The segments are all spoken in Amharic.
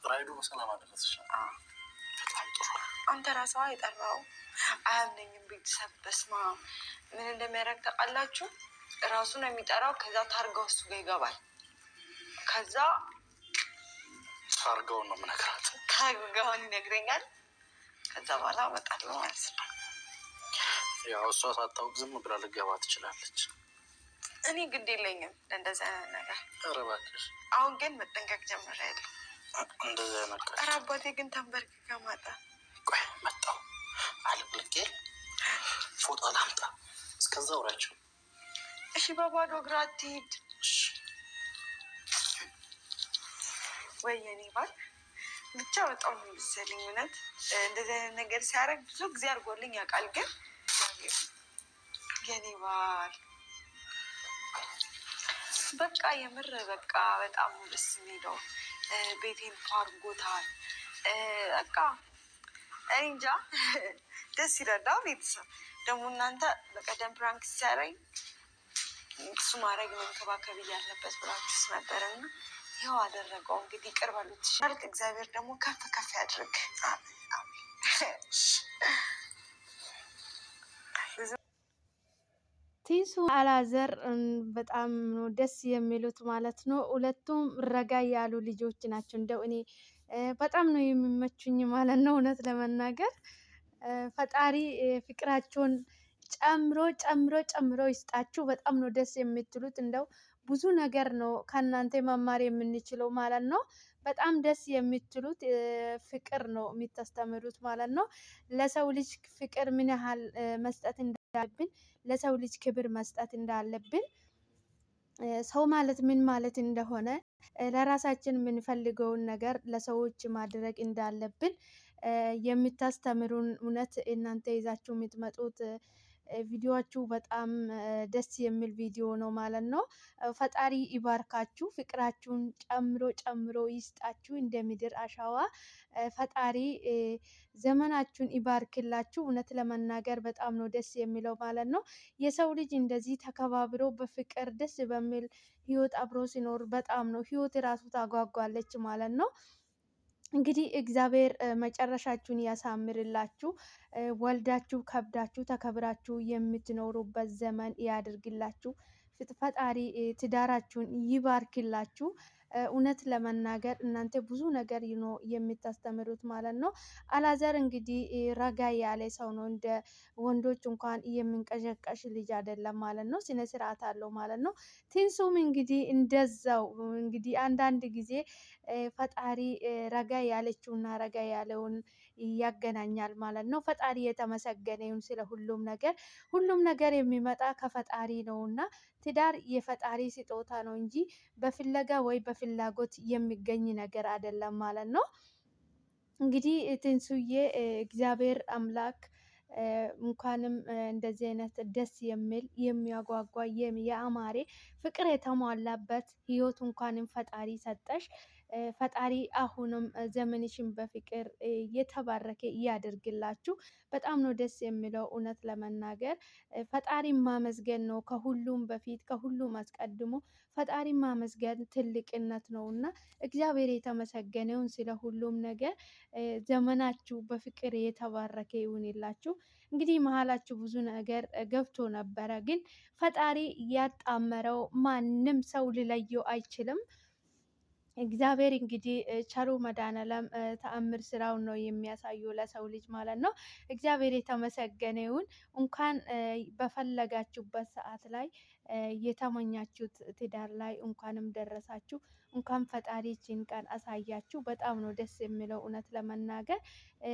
ራይዱ በሰላም አደረሰሽ? በጣም ጥሩ። አንተ ራስህ የጠራው አያምነኝም። ቤተሰብ በስማ ምን እንደሚያደርግ ታውቃላችሁ? ራሱ ነው የሚጠራው። ከዛ ታርጋው እሱ ጋር ይገባል። ከዛ ታርጋውን ነው የምነግራት። ታርጋውን ይነግረኛል። ከዛ በኋላ እመጣለሁ ማለት ነው። ያው እሷ ሳታውቅ ዝም ብላ ልገባ ትችላለች። እኔ ግድ የለኝም ለእንደዚህ አይነት ነገር። ኧረ እባክሽ። አሁን ግን መጠንቀቅ ጀምሬያለሁ። እንደዚህ አይነት ነገር። ኧረ አባቴ ግን ተንበርክከህ ማጣ። ቆይ መጣሁ። አልብልቄ ፎጣ ላምጣ። እስከዛ አውራቸው። እሺ በባዶ እግር አትሂድ። ወይኔ ባል ብቻ በጣም ነው መሰለኝ። እውነት እንደዚህ አይነት ነገር ሲያደርግ ብዙ ጊዜ አድርጎልኝ ያውቃል። ግን የኔ ባል በቃ የምር በቃ በጣም ደስ የሚለው ቤቴን አድርጎታል። በቃ እኔ እንጃ ደስ ይላል። ቤተሰብ ደግሞ እናንተ በቀደም ፕራንክ ሲያደርግ እሱ ማድረግ መንከባከብ እያለበት ብላችሁስ ነበረና ይኸው አደረገው። እንግዲህ ይቅር በሉት ይሻላል። እግዚአብሔር ደግሞ ከፍ ከፍ ያድርግ። ቲንሱ አላዘር በጣም ነው ደስ የሚሉት ማለት ነው። ሁለቱም ረጋ ያሉ ልጆች ናቸው። እንደው እኔ በጣም ነው የሚመቹኝ ማለት ነው። እውነት ለመናገር ፈጣሪ ፍቅራቸውን ጨምሮ ጨምሮ ጨምሮ ይስጣችሁ። በጣም ነው ደስ የምትሉት። እንደው ብዙ ነገር ነው ከእናንተ መማር የምንችለው ማለት ነው። በጣም ደስ የምትሉት ፍቅር ነው የምታስተምሩት ማለት ነው። ለሰው ልጅ ፍቅር ምን ያህል መስጠት እንዳለብን፣ ለሰው ልጅ ክብር መስጠት እንዳለብን፣ ሰው ማለት ምን ማለት እንደሆነ፣ ለራሳችን የምንፈልገውን ነገር ለሰዎች ማድረግ እንዳለብን የምታስተምሩን እውነት እናንተ ይዛችሁ የምትመጡት ቪዲዮችሁ በጣም ደስ የሚል ቪዲዮ ነው ማለት ነው። ፈጣሪ ይባርካችሁ፣ ፍቅራችሁን ጨምሮ ጨምሮ ይስጣችሁ እንደ ምድር አሸዋ። ፈጣሪ ዘመናችሁን ይባርክላችሁ። እውነት ለመናገር በጣም ነው ደስ የሚለው ማለት ነው። የሰው ልጅ እንደዚህ ተከባብሮ በፍቅር ደስ በሚል ህይወት አብሮ ሲኖር በጣም ነው ህይወት ራሱ ታጓጓለች ማለት ነው። እንግዲህ እግዚአብሔር መጨረሻችሁን ያሳምርላችሁ። ወልዳችሁ ከብዳችሁ ተከብራችሁ የምትኖሩበት ዘመን ያድርግላችሁ። ፈጣሪ ትዳራችሁን ይባርክላችሁ። እውነት ለመናገር እናንተ ብዙ ነገር የምታስተምሩት ማለት ነው። አላዘር እንግዲህ ረጋ ያለ ሰው ነው። እንደ ወንዶች እንኳን የሚንቀዠቀሽ ልጅ አይደለም ማለት ነው። ስነ ስርዓት አለው ማለት ነው። ቲንሱም እንግዲህ እንደዛው እንግዲህ አንዳንድ ጊዜ ፈጣሪ ረጋ ያለችውና ረጋ ያለውን ያገናኛል ማለት ነው። ፈጣሪ የተመሰገነ ይሁን ስለ ሁሉም ነገር። ሁሉም ነገር የሚመጣ ከፈጣሪ ነውና ትዳር የፈጣሪ ስጦታ ነው እንጂ በፍለጋ ወይ በፍላጎት የሚገኝ ነገር አይደለም ማለት ነው። እንግዲህ ትንሱዬ እግዚአብሔር አምላክ እንኳንም እንደዚህ አይነት ደስ የሚል የሚያጓጓ የአማሬ ፍቅር የተሟላበት ህይወት እንኳንም ፈጣሪ ሰጠሽ። ፈጣሪ አሁንም ዘመንሽን በፍቅር የተባረከ እያደርግላችሁ። በጣም ነው ደስ የሚለው እውነት ለመናገር ፈጣሪ ማመስገን ነው ከሁሉም በፊት ከሁሉም አስቀድሞ ፈጣሪ ማመስገን ትልቅነት ነው እና እግዚአብሔር የተመሰገነውን ስለ ሁሉም ነገር ዘመናችሁ በፍቅር የተባረከ ይሁንላችሁ። እንግዲህ መሀላችሁ ብዙ ነገር ገብቶ ነበረ፣ ግን ፈጣሪ ያጣመረው ማንም ሰው ሊለየው አይችልም። እግዚአብሔር እንግዲህ ቸሩ መድኃኔዓለም ተአምር ስራውን ነው የሚያሳየው ለሰው ልጅ ማለት ነው። እግዚአብሔር የተመሰገነ ይሁን። እንኳን በፈለጋችሁበት ሰዓት ላይ የተመኛችሁት ትዳር ላይ እንኳንም ደረሳችሁ። እንኳን ፈጣሪ ይህችን ቀን አሳያችሁ። በጣም ነው ደስ የሚለው እውነት ለመናገር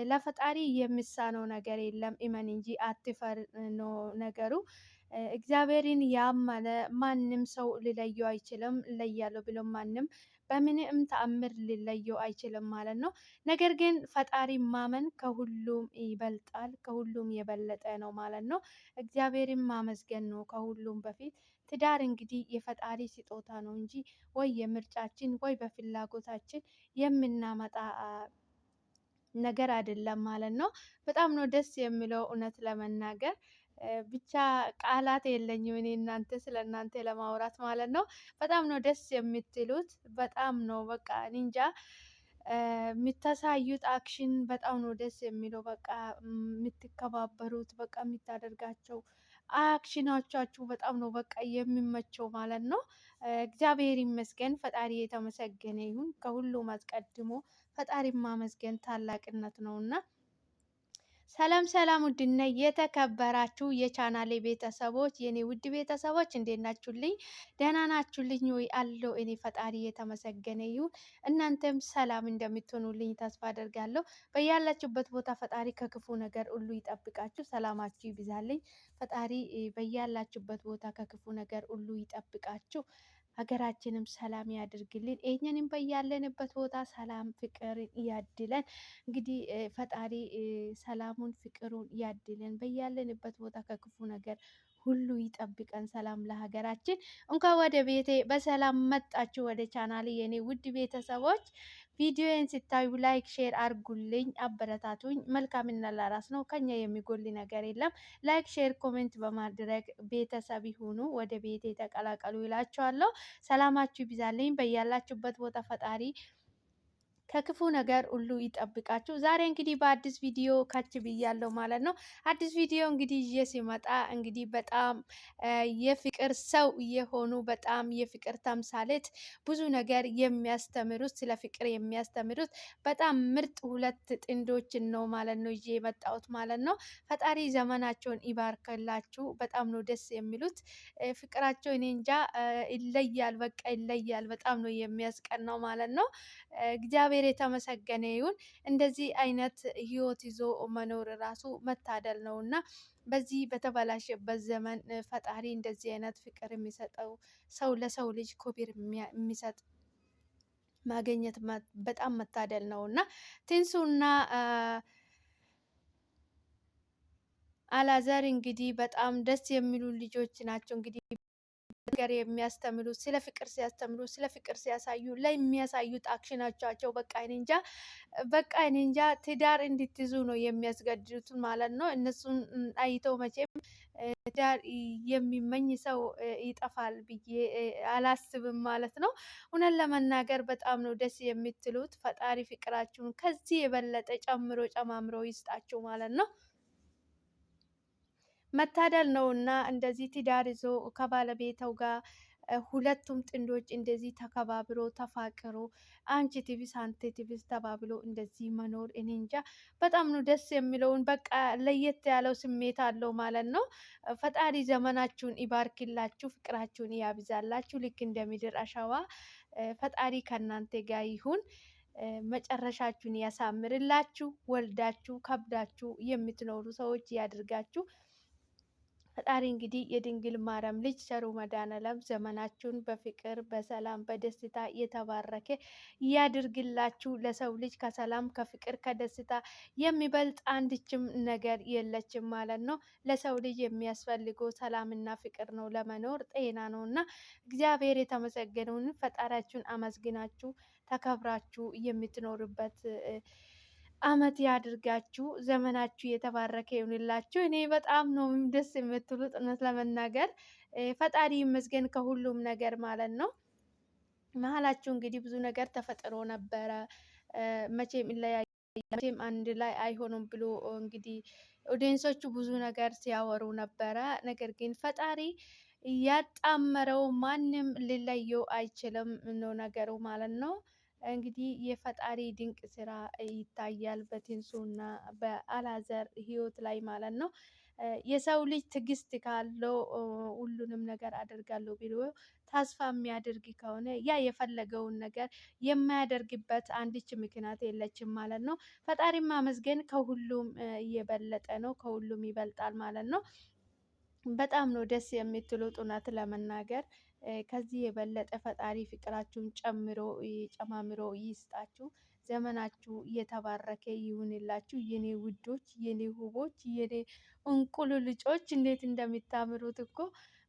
ለፈጣሪ የሚሳነው ነገር የለም። እመን እንጂ አትፈር ነው ነገሩ። እግዚአብሔርን ያመነ ማንም ሰው ሊለየው አይችልም። እለያለሁ ብሎ ማንም በምንም ተአምር ሊለየው አይችልም ማለት ነው። ነገር ግን ፈጣሪ ማመን ከሁሉም ይበልጣል፣ ከሁሉም የበለጠ ነው ማለት ነው። እግዚአብሔርን ማመስገን ነው ከሁሉም በፊት። ትዳር እንግዲህ የፈጣሪ ስጦታ ነው እንጂ ወይ የምርጫችን ወይ በፍላጎታችን የምናመጣ ነገር አይደለም ማለት ነው። በጣም ነው ደስ የሚለው እውነት ለመናገር ብቻ ቃላት የለኝም እኔ ስለ እናንተ ለማውራት ማለት ነው። በጣም ነው ደስ የምትሉት። በጣም ነው በቃ እኔ እንጃ የምታሳዩት አክሽን በጣም ነው ደስ የሚለው። በቃ የምትከባበሩት በቃ የምታደርጋቸው አክሽናቻችሁ በጣም ነው በቃ የሚመቸው ማለት ነው። እግዚአብሔር ይመስገን፣ ፈጣሪ የተመሰገነ ይሁን። ከሁሉም አስቀድሞ ፈጣሪ ማመስገን ታላቅነት ነውና ሰላም ሰላም፣ ውድና የተከበራችሁ የቻናሌ ቤተሰቦች የኔ ውድ ቤተሰቦች እንዴት ናችሁልኝ? ደህና ናችሁልኝ ወይ? አለው እኔ ፈጣሪ የተመሰገነ ይሁን። እናንተም ሰላም እንደምትሆኑልኝ ተስፋ አደርጋለሁ። በያላችሁበት ቦታ ፈጣሪ ከክፉ ነገር ሁሉ ይጠብቃችሁ፣ ሰላማችሁ ይብዛልኝ። ፈጣሪ በያላችሁበት ቦታ ከክፉ ነገር ሁሉ ይጠብቃችሁ። ሀገራችንም ሰላም ያድርግልን። እኛንም በያለንበት ቦታ ሰላም ፍቅር ያድለን። እንግዲህ ፈጣሪ ሰላሙን ፍቅሩን ያድለን። በያለንበት ቦታ ከክፉ ነገር ሁሉ ይጠብቀን። ሰላም ለሀገራችን። እንኳን ወደ ቤቴ በሰላም መጣችሁ፣ ወደ ቻናሌ የኔ ውድ ቤተሰቦች። ቪዲዮን ስታዩ ላይክ ሼር አርጉልኝ፣ አበረታቱኝ። መልካምና ለራስ ነው፣ ከኛ የሚጎል ነገር የለም። ላይክ ሼር ኮሜንት በማድረግ ቤተሰብ ይሁኑ፣ ወደ ቤቴ ተቀላቀሉ ይላችኋለሁ። ሰላማችሁ ይብዛልኝ በያላችሁበት ቦታ ፈጣሪ ከክፉ ነገር ሁሉ ይጠብቃችሁ። ዛሬ እንግዲህ በአዲስ ቪዲዮ ካች ብያለሁ ማለት ነው። አዲስ ቪዲዮ እንግዲህ ይዤ ሲመጣ እንግዲህ በጣም የፍቅር ሰው የሆኑ በጣም የፍቅር ተምሳሌት ብዙ ነገር የሚያስተምሩት ስለ ፍቅር የሚያስተምሩት በጣም ምርጥ ሁለት ጥንዶችን ነው ማለት ነው ይዤ የመጣሁት ማለት ነው። ፈጣሪ ዘመናቸውን ይባርክላችሁ። በጣም ነው ደስ የሚሉት ፍቅራቸው። እኔ እንጃ ይለያል፣ በቃ ይለያል። በጣም ነው የሚያስቀናው ማለት ነው። እግዚአብሔር የተመሰገነ ይሁን። እንደዚህ አይነት ህይወት ይዞ መኖር ራሱ መታደል ነው እና በዚህ በተበላሸበት ዘመን ፈጣሪ እንደዚህ አይነት ፍቅር የሚሰጠው ሰው ለሰው ልጅ ክብር የሚሰጥ ማግኘት በጣም መታደል ነው እና ትንሱና አላዛር እንግዲህ በጣም ደስ የሚሉ ልጆች ናቸው። እንግዲህ ነገር የሚያስተምሩት ስለ ፍቅር ሲያስተምሩ ስለ ፍቅር ሲያሳዩ ላይ የሚያሳዩት አክሽናቸው በቃ እኔ እንጃ ትዳር እንድትይዙ ነው የሚያስገድዱት ማለት ነው። እነሱን አይተው መቼም ትዳር የሚመኝ ሰው ይጠፋል ብዬ አላስብም ማለት ነው። እውነት ለመናገር በጣም ነው ደስ የምትሉት። ፈጣሪ ፍቅራችሁን ከዚህ የበለጠ ጨምሮ ጨማምሮ ይስጣችሁ ማለት ነው። መታደል ነው እና እንደዚህ ትዳር ይዞ ከባለቤተው ጋር ሁለቱም ጥንዶች እንደዚህ ተከባብሮ ተፋቅሮ አንቺ ቲቪስ አንተ ቲቪስ ተባብሎ እንደዚህ መኖር እኔ እንጃ በጣም ነው ደስ የሚለውን። በቃ ለየት ያለው ስሜት አለው ማለት ነው። ፈጣሪ ዘመናችሁን ይባርክላችሁ፣ ፍቅራችሁን ያብዛላችሁ። ልክ እንደ ምድር አሸዋ ፈጣሪ ከእናንተ ጋር ይሁን። መጨረሻችሁን ያሳምርላችሁ። ወልዳችሁ ከብዳችሁ የምትኖሩ ሰዎች ያድርጋችሁ። ፈጣሪ እንግዲህ የድንግል ማርያም ልጅ ቸሩ መድኃኔዓለም ዘመናችሁን በፍቅር በሰላም በደስታ የተባረከ ያድርግላችሁ። ለሰው ልጅ ከሰላም ከፍቅር ከደስታ የሚበልጥ አንድችም ነገር የለችም ማለት ነው። ለሰው ልጅ የሚያስፈልገው ሰላምና ፍቅር ነው፣ ለመኖር ጤና ነው እና እግዚአብሔር የተመሰገነውን ፈጣሪያችሁን አመስግናችሁ ተከብራችሁ የምትኖርበት አመት ያድርጋችሁ። ዘመናችሁ የተባረከ ይሁንላችሁ። እኔ በጣም ነው ደስ የምትሉት እውነት ለመናገር ፈጣሪ ይመስገን ከሁሉም ነገር ማለት ነው። መሀላችሁ እንግዲህ ብዙ ነገር ተፈጥሮ ነበረ። መቼም ይለያያል፣ መቼም አንድ ላይ አይሆኑም ብሎ እንግዲህ ኦዲየንሶቹ ብዙ ነገር ሲያወሩ ነበረ። ነገር ግን ፈጣሪ ያጣመረው ማንም ሊለየው አይችልም ነው ነገሩ ማለት ነው። እንግዲህ የፈጣሪ ድንቅ ስራ ይታያል በትንሱና በአላዘር ህይወት ላይ ማለት ነው። የሰው ልጅ ትዕግስት ካለው ሁሉንም ነገር አደርጋለሁ ብሎ ተስፋ የሚያደርግ ከሆነ ያ የፈለገውን ነገር የማያደርግበት አንድች ምክንያት የለችም ማለት ነው። ፈጣሪ ማመስገን ከሁሉም እየበለጠ ነው፣ ከሁሉም ይበልጣል ማለት ነው። በጣም ነው ደስ የምትሉት እውነት ለመናገር ከዚህ የበለጠ ፈጣሪ ፍቅራችሁን ጨማምሮ ይስጣችሁ። ዘመናችሁ የተባረከ ይሁንላችሁ። የኔ ውዶች፣ የኔ ውቦች፣ የኔ እንቁሉ ልጆች እንዴት እንደሚታምሩት እኮ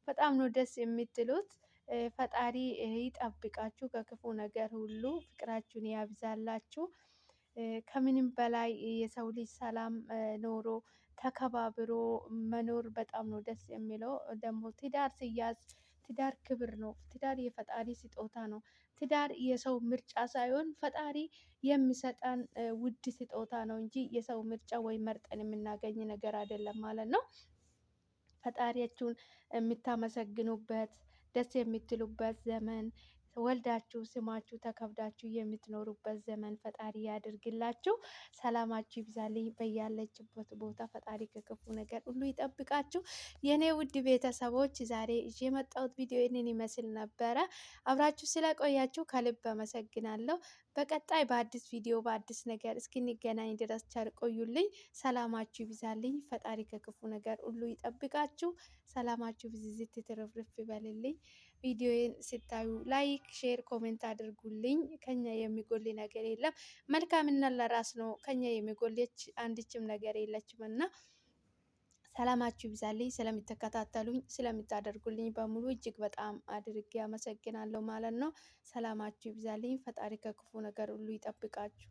በጣም ነው ደስ የምትሉት። ፈጣሪ ይጠብቃችሁ ከክፉ ነገር ሁሉ፣ ፍቅራችሁን ያብዛላችሁ። ከምንም በላይ የሰው ልጅ ሰላም ኖሮ ተከባብሮ መኖር በጣም ነው ደስ የሚለው። ደግሞ ትዳር ሲያዝ ትዳር ክብር ነው። ትዳር የፈጣሪ ስጦታ ነው። ትዳር የሰው ምርጫ ሳይሆን ፈጣሪ የሚሰጠን ውድ ስጦታ ነው እንጂ የሰው ምርጫ ወይ መርጠን የምናገኝ ነገር አይደለም ማለት ነው። ፈጣሪያችሁን የምታመሰግኑበት ደስ የምትሉበት ዘመን ወልዳችሁ ስማችሁ ተከብዳችሁ የምትኖሩበት ዘመን ፈጣሪ ያድርግላችሁ። ሰላማችሁ ይብዛልኝ በያለችበት ቦታ ፈጣሪ ከክፉ ነገር ሁሉ ይጠብቃችሁ። የኔ ውድ ቤተሰቦች ዛሬ ይዤ የመጣሁት ቪዲዮ ይህንን ይመስል ነበረ። አብራችሁ ስለቆያችሁ ከልብ አመሰግናለሁ። በቀጣይ በአዲስ ቪዲዮ በአዲስ ነገር እስክንገናኝ ድረስ ቸር ቆዩልኝ። ሰላማችሁ ይብዛልኝ። ፈጣሪ ከክፉ ነገር ሁሉ ይጠብቃችሁ። ሰላማችሁ ብዝዝት ትርፍርፍ ይበልልኝ። ቪዲዮን ስታዩ ላይክ፣ ሼር፣ ኮሜንት አድርጉልኝ። ከኛ የሚጎል ነገር የለም። መልካምና ለራስ ነው። ከኛ የሚጎልች አንድችም ነገር የለችም እና ሰላማችሁ ይብዛልኝ። ስለምትከታተሉኝ ስለምታደርጉልኝ በሙሉ እጅግ በጣም አድርጌ አመሰግናለሁ ማለት ነው። ሰላማችሁ ይብዛልኝ። ፈጣሪ ከክፉ ነገር ሁሉ ይጠብቃችሁ።